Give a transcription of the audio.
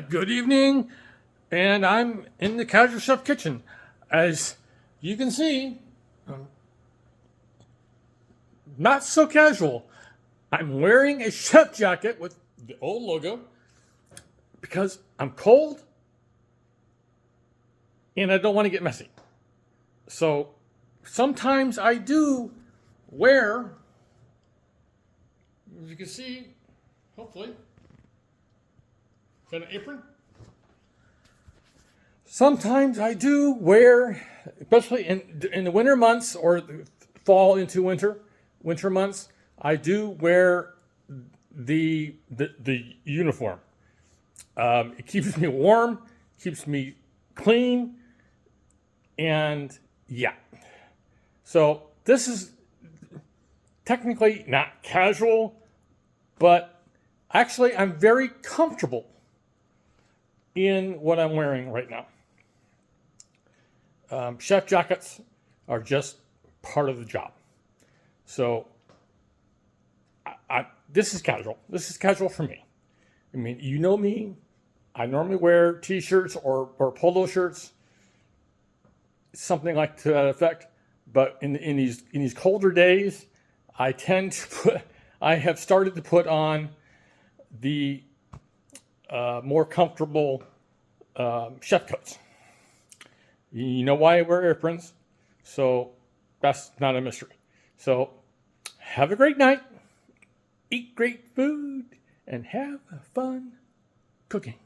Good evening, and I'm in the Casual Chef kitchen. As you can see, not so casual. I'm wearing a chef jacket with the old logo because I'm cold and I don't want to get messy. So sometimes I do wear, as you can see, hopefully, got an apron. Sometimes I do wear, especially in the winter months or the fall into winter months, I do wear the uniform. It keeps me warm, keeps me clean, and yeah. So this is technically not casual, but actually I'm very comfortable in what I'm wearing right now. Chef jackets are just part of the job. So this is casual. This is casual for me. I mean, you know me. I normally wear t-shirts or polo shirts, something like to that effect. But in these colder days, I have started to put on the more comfortable chef coats. You know why I wear aprons, so that's not a mystery. So have a great night, eat great food, and have fun cooking.